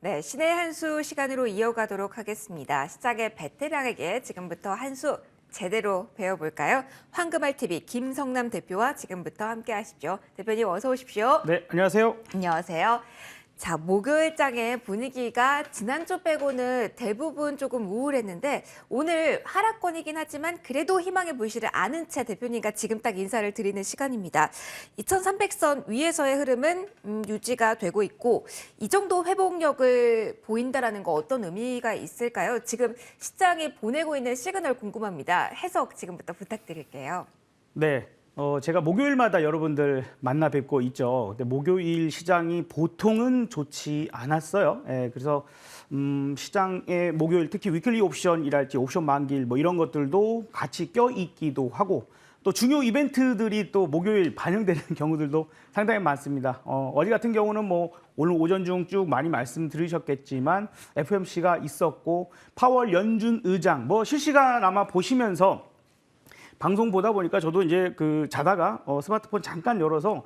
네, 신의 한 수 시간으로 이어가도록 하겠습니다. 시작의 베테랑에게 지금부터 한 수 제대로 배워볼까요? 황금알TV 김성남 대표와 지금부터 함께 하십시오. 대표님 어서 오십시오. 네, 안녕하세요. 안녕하세요. 자, 목요일장의 분위기가 지난주 빼고는 대부분 조금 우울했는데 오늘 하락권이긴 하지만 그래도 희망의 불씨를 아는 채 대표님과 지금 딱 인사를 드리는 시간입니다. 2300선 위에서의 흐름은 유지가 되고 있고 이 정도 회복력을 보인다라는 거 어떤 의미가 있을까요? 지금 시장이 보내고 있는 시그널 궁금합니다. 해석 지금부터 부탁드릴게요. 네, 제가 목요일마다 여러분들 만나 뵙고 있죠. 근데 목요일 시장이 보통은 좋지 않았어요. 그래서 시장의 목요일 특히 위클리 옵션이랄지 옵션 만기일 뭐 이런 것들도 같이 껴있기도 하고 또 중요 이벤트들이 또 목요일 반영되는 경우들도 상당히 많습니다. 어제 같은 경우는 뭐 오늘 오전 중 쭉 많이 말씀 들으셨겠지만 FOMC가 있었고 파월 연준 의장 뭐 실시간 아마 보시면서 방송 보다 보니까 저도 이제 자다가 스마트폰 잠깐 열어서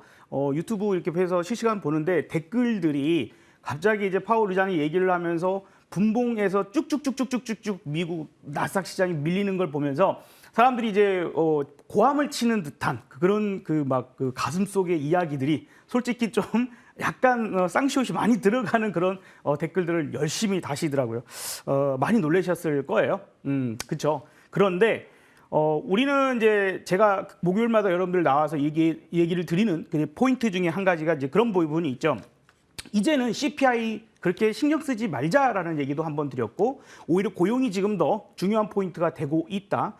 유튜브 이렇게 해서 실시간 보는데 댓글들이 갑자기 이제 파월 의장이 얘기를 하면서 분봉에서 쭉쭉쭉쭉쭉쭉 미국 나스닥 시장이 밀리는 걸 보면서 사람들이 이제 고함을 치는 듯한 그런 가슴 속의 이야기들이 솔직히 좀 약간 쌍시옷이 많이 들어가는 그런 댓글들을 열심히 다시더라고요. 많이 놀라셨을 거예요. 그렇죠. 그런데 우리는 이제 제가 목요일마다 여러분들 나와서 얘기를 드리는 그 포인트 중에 한 가지가 이제 그런 부분이 있죠. 이제는 CPI 그렇게 신경 쓰지 말자라는 얘기도 한번 드렸고 오히려 고용이 지금 더 중요한 포인트가 되고 있다.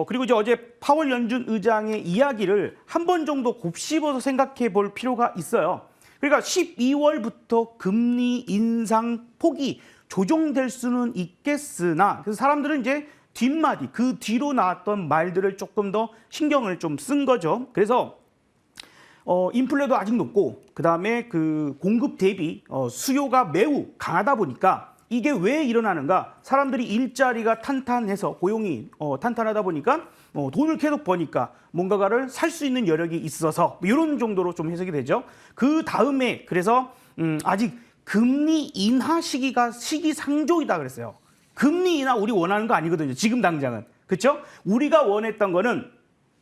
그리고 이제 어제 파월 연준 의장의 이야기를 한 번 정도 곱씹어서 생각해 볼 필요가 있어요. 그러니까 12월부터 금리 인상 폭이 조정될 수는 있겠으나 그래서 사람들은 이제 뒷마디, 그 뒤로 나왔던 말들을 조금 더 신경을 좀 쓴 거죠. 그래서 인플레도 아직 높고 그다음에 그 공급 대비 수요가 매우 강하다 보니까 이게 왜 일어나는가? 사람들이 일자리가 탄탄해서 고용이 탄탄하다 보니까 돈을 계속 버니까 뭔가를 살 수 있는 여력이 있어서 이런 정도로 좀 해석이 되죠. 그 다음에 그래서 아직 금리 인하 시기가 시기상조이다 그랬어요. 금리 인하 우리 원하는 거 아니거든요. 지금 당장은. 그렇죠? 우리가 원했던 거는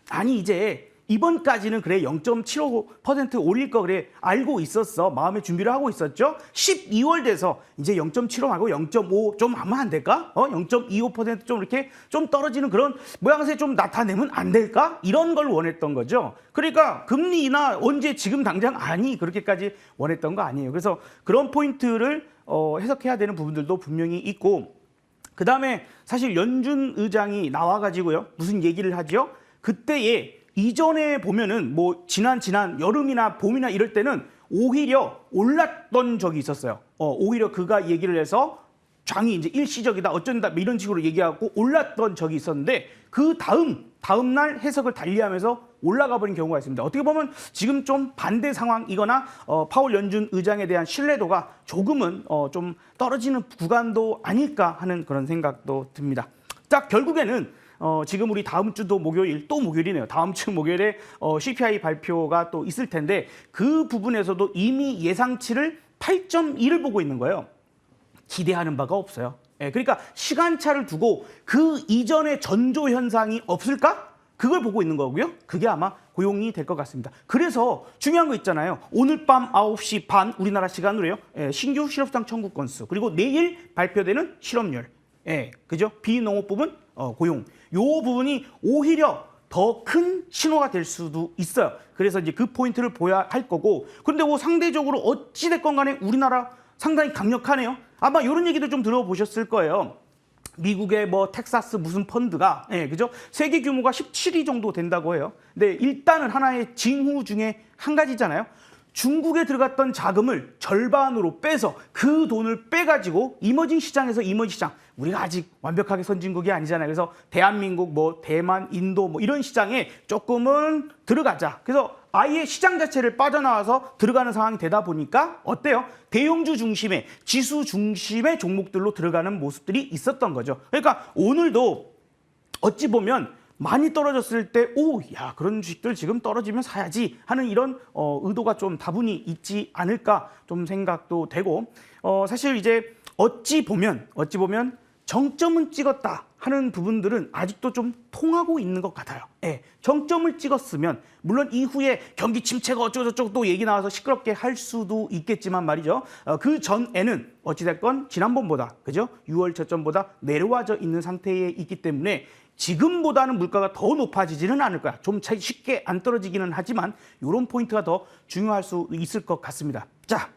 아니 이제 이번까지는 그래 0.75% 올릴 거 그래 알고 있었어. 마음의 준비를 하고 있었죠. 12월 돼서 이제 0.75 말고 0.5 좀 하면 안 될까? 0.25% 좀 이렇게 좀 떨어지는 그런 모양새 좀 나타내면 안 될까? 이런 걸 원했던 거죠. 그러니까 금리 인하 언제 지금 당장 아니 그렇게까지 원했던 거 아니에요. 그래서 그런 포인트를 해석해야 되는 부분들도 분명히 있고 그 다음에 사실 연준 의장이 나와가지고요. 무슨 얘기를 하죠? 그때에 이전에 보면은 뭐 지난 여름이나 봄이나 이럴 때는 오히려 올랐던 적이 있었어요. 오히려 그가 얘기를 해서 장이 이제 일시적이다 어쩐다 이런 식으로 얘기하고 올랐던 적이 있었는데 그 다음 날 해석을 달리하면서 올라가 버린 경우가 있습니다. 어떻게 보면 지금 좀 반대 상황이거나 파월 연준 의장에 대한 신뢰도가 조금은 좀 떨어지는 구간도 아닐까 하는 그런 생각도 듭니다. 딱 결국에는 지금 우리 다음 주도 목요일 또 목요일이네요. 다음 주 목요일에 CPI 발표가 또 있을 텐데 그 부분에서도 이미 예상치를 8.1을 보고 있는 거예요. 기대하는 바가 없어요. 그러니까 시간차를 두고 그 이전의 전조 현상이 없을까? 그걸 보고 있는 거고요. 그게 아마 고용이 될 것 같습니다. 그래서 중요한 거 있잖아요. 오늘 밤 9시 반 우리나라 시간으로요. 신규 실업상 청구 건수 그리고 내일 발표되는 실업률. 그죠? 비농업 부분 고용. 요 부분이 오히려 더 큰 신호가 될 수도 있어요. 그래서 이제 그 포인트를 보야 할 거고. 그런데 뭐 상대적으로 어찌 됐건 간에 우리나라 상당히 강력하네요. 아마 이런 얘기도 좀 들어보셨을 거예요. 미국의 뭐 텍사스 무슨 펀드가 그죠? 세계 규모가 17위 정도 된다고 해요. 근데 일단은 하나의 징후 중에 한 가지잖아요. 중국에 들어갔던 자금을 절반으로 빼서 그 돈을 빼가지고 이머징 시장에서 이머징 시장 우리가 아직 완벽하게 선진국이 아니잖아요. 그래서 대한민국, 뭐 대만, 인도 뭐 이런 시장에 조금은 들어가자. 그래서 아예 시장 자체를 빠져나와서 들어가는 상황이 되다 보니까 어때요? 대형주 중심의 지수 중심의 종목들로 들어가는 모습들이 있었던 거죠. 그러니까 오늘도 어찌 보면 많이 떨어졌을 때, 오, 야, 그런 주식들 지금 떨어지면 사야지 하는 이런 의도가 좀 다분히 있지 않을까 좀 생각도 되고, 사실 이제 어찌 보면 정점은 찍었다 하는 부분들은 아직도 좀 통하고 있는 것 같아요. 예, 정점을 찍었으면 물론 이후에 경기 침체가 어쩌고저쩌고 또 얘기 나와서 시끄럽게 할 수도 있겠지만 말이죠. 그 전에는 어찌됐건 지난번보다, 그죠? 6월 저점보다 내려와져 있는 상태에 있기 때문에 지금보다는 물가가 더 높아지지는 않을 거야. 좀 쉽게 안 떨어지기는 하지만 이런 포인트가 더 중요할 수 있을 것 같습니다. 자,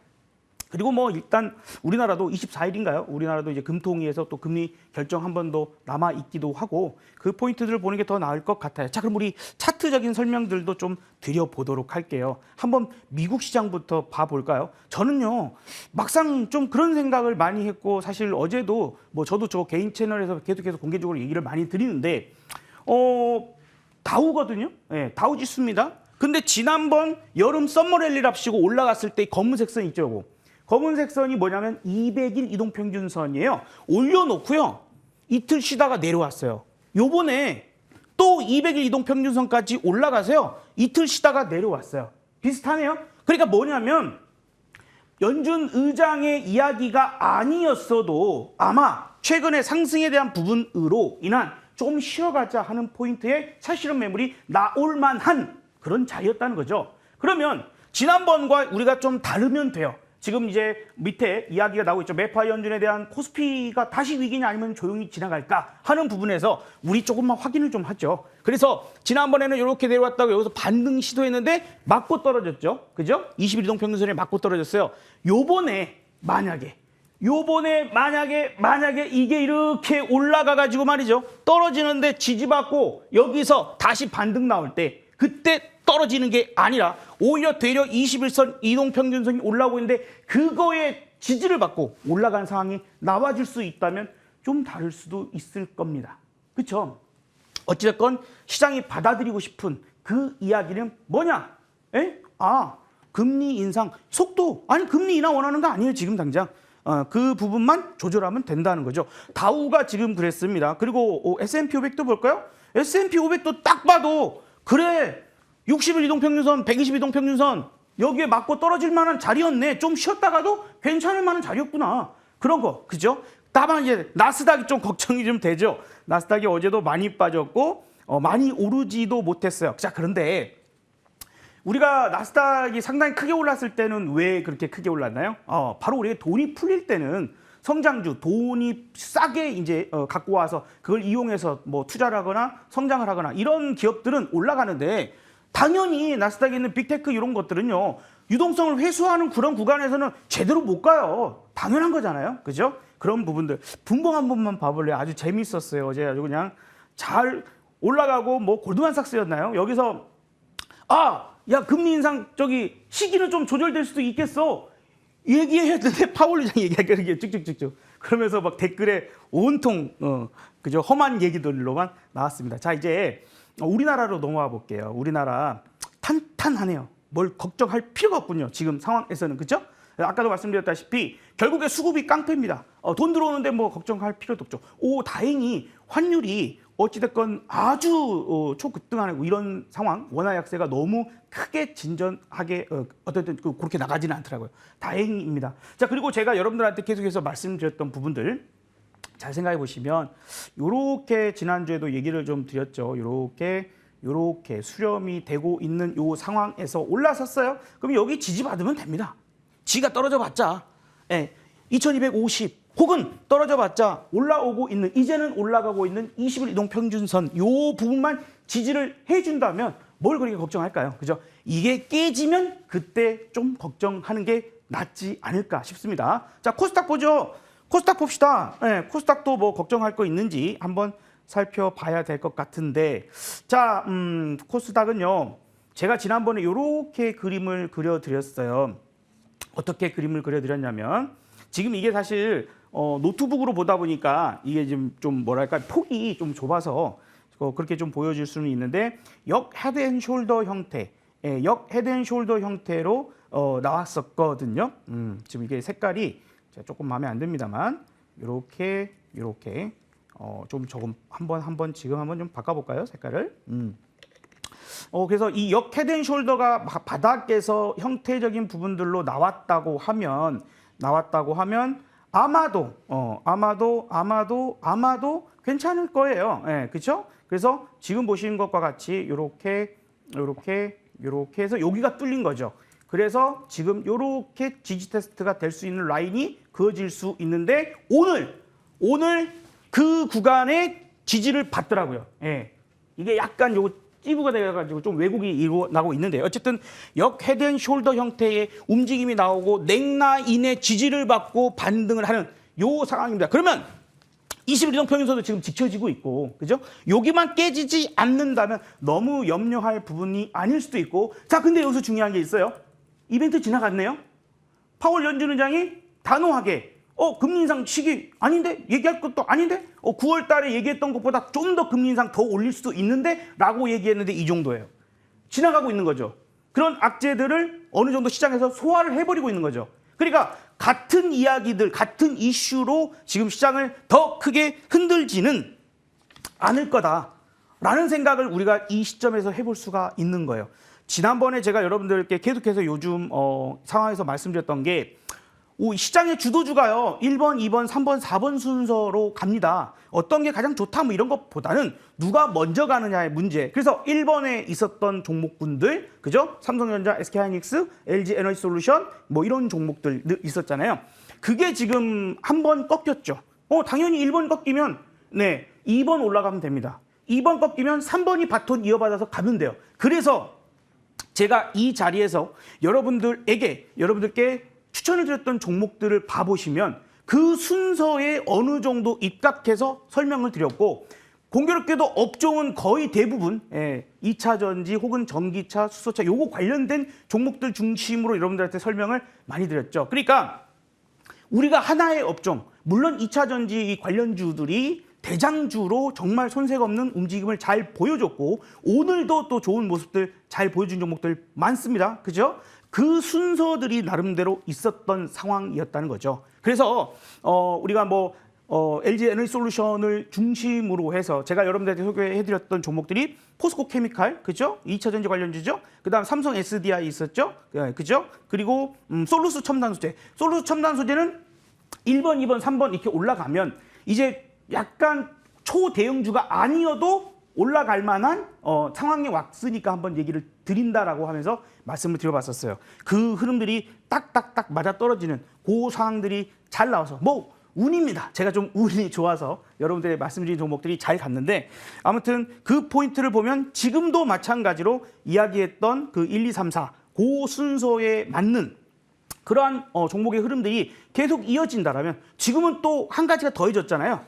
그리고 뭐 일단 우리나라도 24일인가요? 우리나라도 이제 금통위에서 또 금리 결정 한 번 더 남아 있기도 하고 그 포인트들을 보는 게 더 나을 것 같아요. 자, 그럼 우리 차트적인 설명들도 좀 드려보도록 할게요. 한번 미국 시장부터 봐볼까요? 저는요, 막상 좀 그런 생각을 많이 했고 사실 어제도 뭐 저도 저 개인 채널에서 계속해서 공개적으로 얘기를 많이 드리는데 다우거든요. 네, 다우 지수입니다. 근데 지난번 여름 썸머랠리랍시고 올라갔을 때 검은색 선 있죠, 요거. 검은색 선이 뭐냐면 200일 이동평균선이에요. 올려놓고요. 이틀 쉬다가 내려왔어요. 요번에 또 200일 이동평균선까지 올라가서요. 이틀 쉬다가 내려왔어요. 비슷하네요. 그러니까 뭐냐면 연준 의장의 이야기가 아니었어도 아마 최근에 상승에 대한 부분으로 인한 조금 쉬어가자 하는 포인트에 차실현 매물이 나올 만한 그런 자리였다는 거죠. 그러면 지난번과 우리가 좀 다르면 돼요. 지금 이제 밑에 이야기가 나오고 있죠. 매파 연준에 대한 코스피가 다시 위기냐 아니면 조용히 지나갈까 하는 부분에서 우리 조금만 확인을 좀 하죠. 그래서 지난번에는 이렇게 내려왔다고 여기서 반등 시도했는데 맞고 떨어졌죠. 그죠? 20일 이동평균선에 맞고 떨어졌어요. 요번에 만약에 이게 이렇게 올라가가지고 말이죠. 떨어지는데 지지받고 여기서 다시 반등 나올 때 그때 떨어지는 게 아니라 오히려 되려 21선 이동평균선이 올라오고 있는데 그거에 지지를 받고 올라간 상황이 나와줄 수 있다면 좀 다를 수도 있을 겁니다. 그렇죠? 어찌됐건 시장이 받아들이고 싶은 그 이야기는 뭐냐? 금리 인상 속도, 아니 금리 인하 원하는 거 아니에요 지금 당장. 그 부분만 조절하면 된다는 거죠. 다우가 지금 그랬습니다. 그리고 S&P 500도 볼까요? S&P 500도 딱 봐도 그래 60일 이동평균선, 120일 이동평균선 여기에 맞고 떨어질 만한 자리였네. 좀 쉬었다가도 괜찮을 만한 자리였구나. 그런 거, 그죠? 다만 이제 나스닥이 좀 걱정이 좀 되죠. 나스닥이 어제도 많이 빠졌고 많이 오르지도 못했어요. 자, 그런데 우리가 나스닥이 상당히 크게 올랐을 때는 왜 그렇게 크게 올랐나요? 바로 우리가 돈이 풀릴 때는 성장주, 돈이 싸게 이제 갖고 와서 그걸 이용해서 뭐 투자를 하거나 성장을 하거나 이런 기업들은 올라가는데 당연히 나스닥에 있는 빅테크 이런 것들은요. 유동성을 회수하는 그런 구간에서는 제대로 못 가요. 당연한 거잖아요. 그죠? 그런 부분들. 분봉 한 번만 봐볼래요. 아주 재밌었어요. 어제 아주 그냥 잘 올라가고 뭐 골드만삭스였나요? 여기서 야 금리 인상 시기는 좀 조절될 수도 있겠어. 얘기했는데 파월 의장 얘기하는 게 쭉쭉쭉쭉. 그러면서 막 댓글에 온통 그죠? 험한 얘기들로만 나왔습니다. 자, 이제 우리나라로 넘어와 볼게요. 우리나라 탄탄하네요. 뭘 걱정할 필요가 없군요. 지금 상황에서는. 그렇죠? 아까도 말씀드렸다시피 결국에 수급이 깡패입니다. 돈 들어오는데 뭐 걱정할 필요도 없죠. 다행히 환율이 어찌됐건 아주 초급등하고 이런 상황, 원화 약세가 너무 크게 진전하게 어쨌든 그렇게 나가지는 않더라고요. 다행입니다. 자, 그리고 제가 여러분들한테 계속해서 말씀드렸던 부분들 잘 생각해 보시면 요렇게 지난주에도 얘기를 좀 드렸죠. 요렇게 수렴이 되고 있는 요 상황에서 올라섰어요. 그럼 여기 지지받으면 됩니다. 지가 떨어져 봤자 2250 혹은 떨어져 봤자 올라오고 있는 이제는 올라가고 있는 20일 이동평균선 요 부분만 지지를 해준다면 뭘 그렇게 걱정할까요? 그죠? 이게 깨지면 그때 좀 걱정하는 게 낫지 않을까 싶습니다. 자, 코스닥 보죠. 코스닥 봅시다. 코스닥도 뭐 걱정할 거 있는지 한번 살펴봐야 될 것 같은데, 자, 코스닥은요. 제가 지난번에 이렇게 그림을 그려드렸어요. 어떻게 그림을 그려드렸냐면 지금 이게 사실 노트북으로 보다 보니까 이게 좀 뭐랄까 폭이 좀 좁아서 그렇게 좀 보여줄 수는 있는데 역 헤드앤숄더 형태, 역 헤드앤숄더 형태로 나왔었거든요. 지금 이게 색깔이 제가 조금 마음에 안 듭니다만 이렇게 좀 조금 지금 한번 좀 바꿔볼까요? 색깔을. 그래서 이 역 헤드앤숄더가 바닥에서 형태적인 부분들로 나왔다고 하면 아마도 괜찮을 거예요. 예, 그렇죠? 그래서 지금 보시는 것과 같이 이렇게 해서 여기가 뚫린 거죠. 그래서 지금 이렇게 지지 테스트가 될 수 있는 라인이 그어질 수 있는데 오늘 그 구간에 지지를 받더라고요. 예. 이게 약간 요거 찌부가 돼가지고 좀 왜곡이 일어나고 있는데 어쨌든 역 헤드앤숄더 형태의 움직임이 나오고 넥라인의 지지를 받고 반등을 하는 요 상황입니다. 그러면 21종 평균선도 지금 지켜지고 있고, 그죠? 여기만 깨지지 않는다면 너무 염려할 부분이 아닐 수도 있고, 자, 근데 여기서 중요한 게 있어요. 이벤트 지나갔네요. 파월 연준 의장이 단호하게 금리 인상 시기 아닌데? 얘기할 것도 아닌데? 9월 달에 얘기했던 것보다 좀 더 금리 인상 더 올릴 수도 있는데? 라고 얘기했는데 이 정도예요. 지나가고 있는 거죠. 그런 악재들을 어느 정도 시장에서 소화를 해버리고 있는 거죠. 그러니까 같은 이야기들, 같은 이슈로 지금 시장을 더 크게 흔들지는 않을 거다라는 생각을 우리가 이 시점에서 해볼 수가 있는 거예요. 지난번에 제가 여러분들께 계속해서 요즘 상황에서 말씀드렸던 게 시장의 주도주가요. 1번, 2번, 3번, 4번 순서로 갑니다. 어떤 게 가장 좋다 뭐 이런 것보다는 누가 먼저 가느냐의 문제. 그래서 1번에 있었던 종목군들, 그죠? 삼성전자, SK하이닉스, LG에너지솔루션 뭐 이런 종목들 있었잖아요. 그게 지금 한 번 꺾였죠. 당연히 1번 꺾이면 2번 올라가면 됩니다. 2번 꺾이면 3번이 바톤 이어받아서 가면 돼요. 그래서 제가 이 자리에서 여러분들께 추천을 드렸던 종목들을 봐보시면 그 순서에 어느 정도 입각해서 설명을 드렸고, 공교롭게도 업종은 거의 대부분 2차 전지 혹은 전기차, 수소차 요거 관련된 종목들 중심으로 여러분들한테 설명을 많이 드렸죠. 그러니까 우리가 하나의 업종, 물론 2차 전지 관련주들이 대장주로 정말 손색 없는 움직임을 잘 보여줬고 오늘도 또 좋은 모습들 잘 보여준 종목들 많습니다. 그죠? 그 순서들이 나름대로 있었던 상황이었다는 거죠. 그래서 우리가 LG에너지솔루션을 중심으로 해서 제가 여러분들한테 소개해드렸던 종목들이 포스코 케미칼, 그죠? 2차 전지 관련주죠. 그다음 삼성 SDI 있었죠, 그죠? 그리고 솔루스 첨단 소재. 솔루스 첨단 소재는 1번, 2번, 3번 이렇게 올라가면 이제 약간 초대형주가 아니어도 올라갈 만한 상황에 왔으니까 한번 얘기를 드린다라고 하면서 말씀을 드려봤었어요. 그 흐름들이 딱딱딱 맞아떨어지는 그 상황들이 잘 나와서 운입니다. 제가 좀 운이 좋아서 여러분들의 말씀드린 종목들이 잘 갔는데 아무튼 그 포인트를 보면 지금도 마찬가지로 이야기했던 그 1, 2, 3, 4 그 순서에 맞는 그러한 종목의 흐름들이 계속 이어진다라면 지금은 또 한 가지가 더해졌잖아요.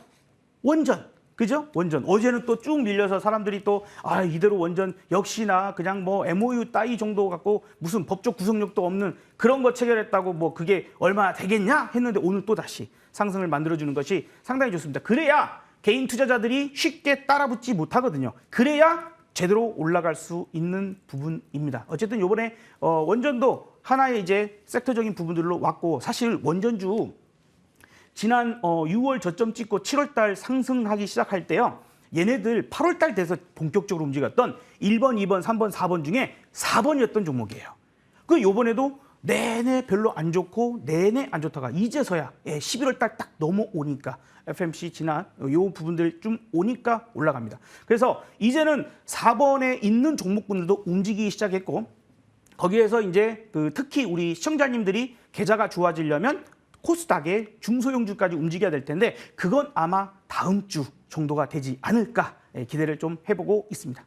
원전. 그죠? 원전. 어제는 또 쭉 밀려서 사람들이 또 이대로 원전 역시나 그냥 MOU 따위 정도 갖고 무슨 법적 구속력도 없는 그런 거 체결했다고 그게 얼마나 되겠냐 했는데 오늘 또 다시 상승을 만들어주는 것이 상당히 좋습니다. 그래야 개인 투자자들이 쉽게 따라붙지 못하거든요. 그래야 제대로 올라갈 수 있는 부분입니다. 어쨌든 이번에 원전도 하나의 이제 섹터적인 부분들로 왔고 사실 원전주 지난 6월 저점 찍고 7월 달 상승하기 시작할 때요. 얘네들 8월 달 돼서 본격적으로 움직였던 1번, 2번, 3번, 4번 중에 4번이었던 종목이에요. 그 요번에도 내내 별로 안 좋고 내내 안 좋다가 이제서야 11월 달 딱 넘어오니까 FMC 지난 요 부분들 좀 오니까 올라갑니다. 그래서 이제는 4번에 있는 종목군들도 움직이기 시작했고 거기에서 이제 특히 우리 시청자님들이 계좌가 좋아지려면 코스닥의 중소형주까지 움직여야 될 텐데 그건 아마 다음 주 정도가 되지 않을까 기대를 좀 해보고 있습니다.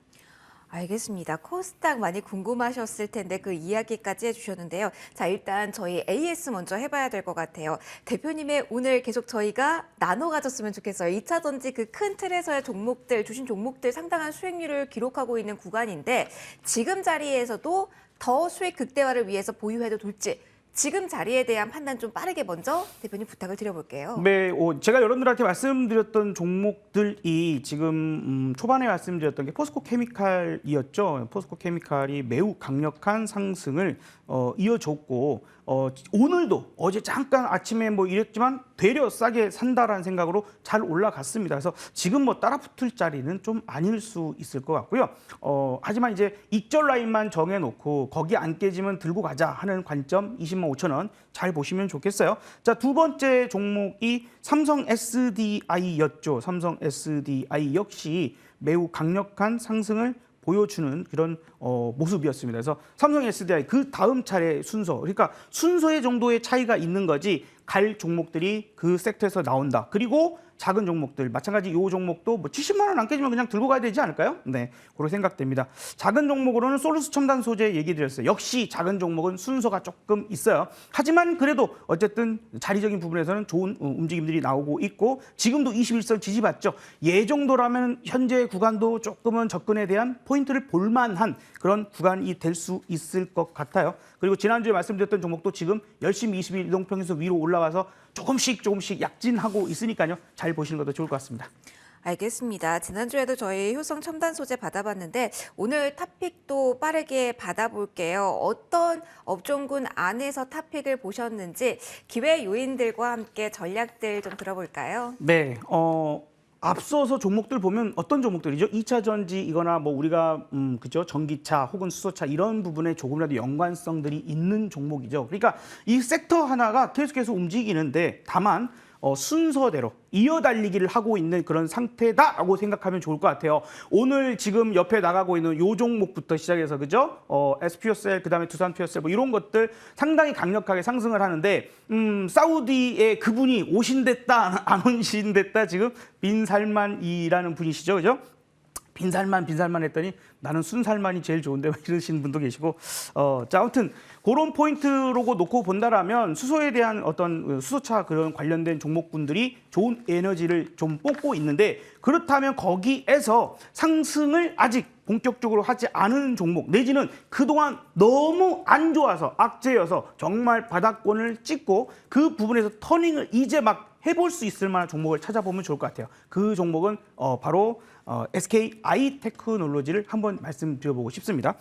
알겠습니다. 코스닥 많이 궁금하셨을 텐데 그 이야기까지 해주셨는데요. 자, 일단 저희 AS 먼저 해봐야 될 것 같아요. 대표님의 오늘 계속 저희가 나눠 가졌으면 좋겠어요. 2차 전지 그 큰 틀에서의 종목들, 주신 종목들 상당한 수익률을 기록하고 있는 구간인데 지금 자리에서도 더 수익 극대화를 위해서 보유해도 될지 지금 자리에 대한 판단 좀 빠르게 먼저 대표님 부탁을 드려볼게요. 네, 제가 여러분들한테 말씀드렸던 종목들이 지금 초반에 말씀드렸던 게 포스코 케미칼이었죠. 포스코 케미칼이 매우 강력한 상승을 이어줬고 오늘도 어제 잠깐 아침에 이랬지만 되려 싸게 산다라는 생각으로 잘 올라갔습니다. 그래서 지금 뭐 따라붙을 자리는 좀 아닐 수 있을 것 같고요. 하지만 이제 익절 라인만 정해놓고 거기 안 깨지면 들고 가자 하는 관점 20만 5천 원 잘 보시면 좋겠어요. 자, 두 번째 종목이 삼성 SDI였죠. 삼성 SDI 역시 매우 강력한 상승을 보여주는 그런 모습이었습니다. 그래서 삼성 SDI 그 다음 차례 순서, 그러니까 순서의 정도의 차이가 있는 거지 갈 종목들이 그 섹터에서 나온다. 그리고 작은 종목들 마찬가지 이 종목도 뭐 70만 원 안 깨지면 그냥 들고 가야 되지 않을까요? 네, 그렇게 생각됩니다. 작은 종목으로는 솔루스 첨단 소재 얘기 드렸어요. 역시 작은 종목은 순서가 조금 있어요. 하지만 그래도 어쨌든 자리적인 부분에서는 좋은 움직임들이 나오고 있고 지금도 21선 지지받죠. 예 정도라면 현재 구간도 조금은 접근에 대한 포인트를 볼만한 그런 구간이 될 수 있을 것 같아요. 그리고 지난주에 말씀드렸던 종목도 지금 열심히 20일 이동평균선 위로 올라가서 조금씩 약진하고 있으니까요. 잘 보시는 것도 좋을 것 같습니다. 알겠습니다. 지난주에도 저희 효성 첨단 소재 받아봤는데 오늘 탑픽도 빠르게 받아볼게요. 어떤 업종군 안에서 탑픽을 보셨는지 기회 요인들과 함께 전략들 좀 들어볼까요? 네, 앞서서 종목들 보면 어떤 종목들이죠? 2차 전지이거나 뭐 우리가 그죠? 전기차 혹은 수소차 이런 부분에 조금이라도 연관성들이 있는 종목이죠. 그러니까 이 섹터 하나가 계속해서 움직이는데 다만 순서대로 이어달리기를 하고 있는 그런 상태다라고 생각하면 좋을 것 같아요. 오늘 지금 옆에 나가고 있는 요 종목부터 시작해서 그죠? SPO셀 그다음에 두산퓨어셀 뭐 이런 것들 상당히 강력하게 상승을 하는데 사우디에 그분이 오신댔다 안 오신댔다 지금 빈살만이라는 분이시죠, 그죠? 빈살만 했더니 나는 순살만이 제일 좋은데 이러시는 분도 계시고 자, 아무튼 그런 포인트로 놓고 본다라면 수소에 대한 어떤 수소차 그런 관련된 종목군들이 좋은 에너지를 좀 뽑고 있는데 그렇다면 거기에서 상승을 아직 본격적으로 하지 않은 종목 내지는 그동안 너무 안 좋아서 악재여서 정말 바닥권을 찍고 그 부분에서 터닝을 이제 막 해볼 수 있을 만한 종목을 찾아보면 좋을 것 같아요. 그 종목은 바로 SK 아이테크놀로지를 한번 말씀드려보고 싶습니다.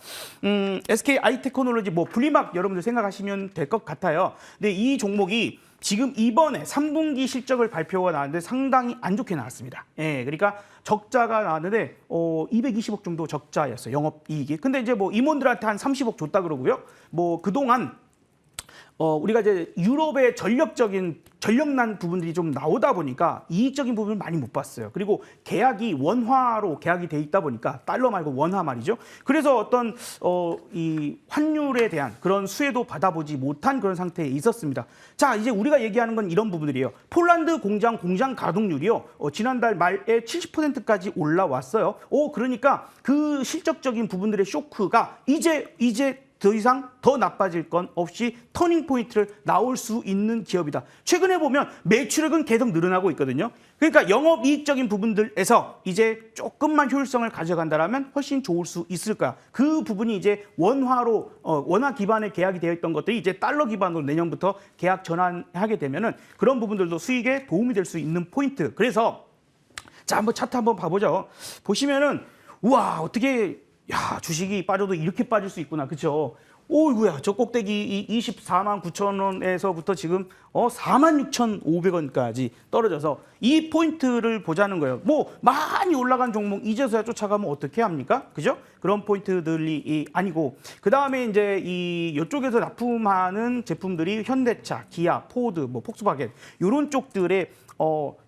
SK 아이테크놀로지 뭐 분리막 여러분들 생각하시면 될 것 같아요. 근데 이 종목이 지금 이번에 3분기 실적을 발표가 나왔는데 상당히 안 좋게 나왔습니다. 예, 그러니까 적자가 나왔는데 220억 정도 적자였어요. 영업이익이. 근데 이제 뭐 임원들한테 한 30억 줬다 그러고요. 뭐 그동안 우리가 이제 유럽의 전력난 부분들이 좀 나오다 보니까 이익적인 부분을 많이 못 봤어요. 그리고 계약이 원화로 계약이 돼 있다 보니까 달러 말고 원화 말이죠. 그래서 어떤 이 환율에 대한 그런 수혜도 받아보지 못한 그런 상태에 있었습니다. 자, 이제 우리가 얘기하는 건 이런 부분들이에요. 폴란드 공장 가동률이요. 지난달 말에 70%까지 올라왔어요. 그러니까 그 실적적인 부분들의 쇼크가 이제 더 이상 더 나빠질 건 없이 터닝 포인트를 나올 수 있는 기업이다. 최근에 보면 매출액은 계속 늘어나고 있거든요. 그러니까 영업이익적인 부분들에서 이제 조금만 효율성을 가져간다면 훨씬 좋을 수 있을 거야. 그 부분이 이제 원화로 원화 기반의 계약이 되어 있던 것들이 이제 달러 기반으로 내년부터 계약 전환하게 되면은 그런 부분들도 수익에 도움이 될 수 있는 포인트. 그래서 자, 한번 차트 한번 봐보죠. 보시면은 우와, 어떻게 주식이 빠져도 이렇게 빠질 수 있구나. 그렇죠? 오이구야, 저 꼭대기 24만 9천 원에서부터 지금 46,500원까지 떨어져서 이 포인트를 보자는 거예요. 뭐 많이 올라간 종목 이제서야 쫓아가면 어떻게 합니까? 그죠? 그런 포인트들이 아니고 그다음에 이제 이쪽에서 납품하는 제품들이 현대차, 기아, 포드, 뭐 폭스바겐 이런 쪽들의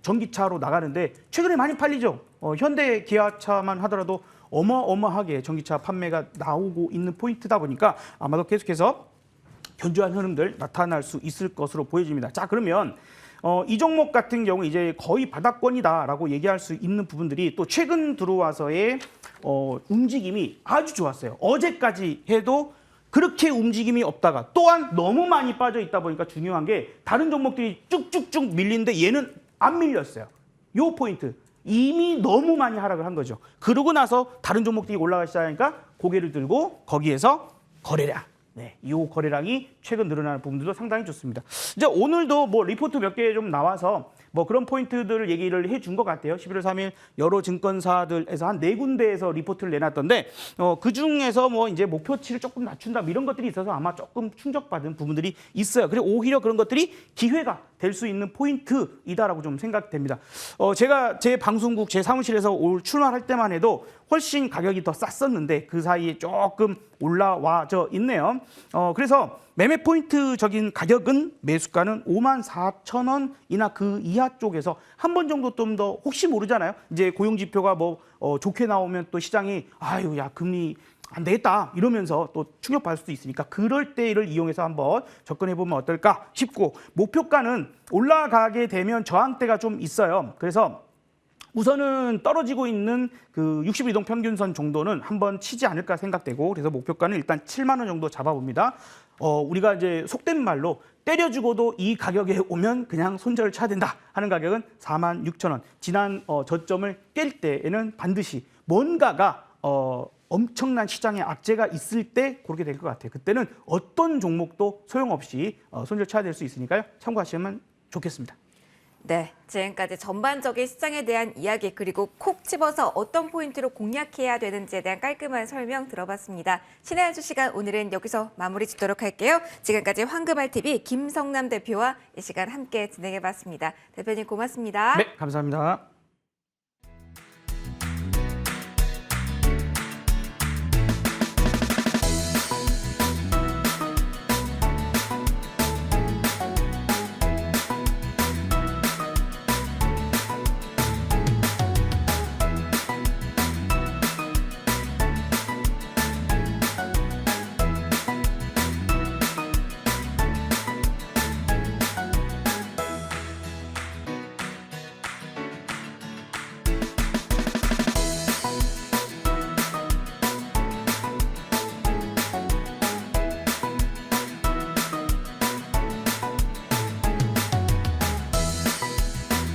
전기차로 나가는데 최근에 많이 팔리죠. 현대 기아차만 하더라도 어마어마하게 전기차 판매가 나오고 있는 포인트다 보니까 아마도 계속해서 견조한 흐름들 나타날 수 있을 것으로 보여집니다. 자, 그러면 이 종목 같은 경우 이제 거의 바닥권이다라고 얘기할 수 있는 부분들이 또 최근 들어와서의 움직임이 아주 좋았어요. 어제까지 해도 그렇게 움직임이 없다가 또한 너무 많이 빠져 있다 보니까 중요한 게 다른 종목들이 쭉쭉쭉 밀리는데 얘는 안 밀렸어요. 요 포인트. 이미 너무 많이 하락을 한 거죠. 그러고 나서 다른 종목들이 올라가기 시작하니까 고개를 들고 거기에서 거래량. 네, 이 거래량이 최근 늘어나는 부분들도 상당히 좋습니다. 이제 오늘도 뭐 리포트 몇 개 좀 나와서 뭐 그런 포인트들을 얘기를 해준 것 같아요. 11월 3일 여러 증권사들에서 한 4군데에서 리포트를 내놨던데 그 중에서 뭐 이제 목표치를 조금 낮춘다 뭐 이런 것들이 있어서 아마 조금 충격받은 부분들이 있어요. 그리고 오히려 그런 것들이 기회가 될 수 있는 포인트이다라고 좀 생각됩니다. 제가 제 방송국 제 사무실에서 올 출마할 때만 해도 훨씬 가격이 더 쌌었는데 그 사이에 조금 올라와져 있네요. 그래서 매매 포인트적인 가격은 매수가는 54,000원이나 그 이하 쪽에서 한 번 정도 좀 더 혹시 모르잖아요. 이제 고용 지표가 뭐 좋게 나오면 또 시장이 아유 야 금리 안 되겠다 이러면서 또 충격받을 수도 있으니까 그럴 때를 이용해서 한번 접근해 보면 어떨까 싶고 목표가는 올라가게 되면 저항대가 좀 있어요. 그래서 우선은 떨어지고 있는 그 60일 이동 평균선 정도는 한번 치지 않을까 생각되고 그래서 목표가는 일단 7만 원 정도 잡아봅니다. 우리가 이제 속된 말로 때려주고도 이 가격에 오면 그냥 손절을 쳐야 된다 하는 가격은 46,000원. 지난 저점을 깰 때에는 반드시 뭔가가 엄청난 시장의 악재가 있을 때 그렇게 될 것 같아요. 그때는 어떤 종목도 소용없이 손절 쳐야 될 수 있으니까요. 참고하시면 좋겠습니다. 네, 지금까지 전반적인 시장에 대한 이야기 그리고 콕 집어서 어떤 포인트로 공략해야 되는지에 대한 깔끔한 설명 들어봤습니다. 신의 한 수 시간 오늘은 여기서 마무리 짓도록 할게요. 지금까지 황금알TV 김성남 대표와 이 시간 함께 진행해봤습니다. 대표님 고맙습니다. 네, 감사합니다.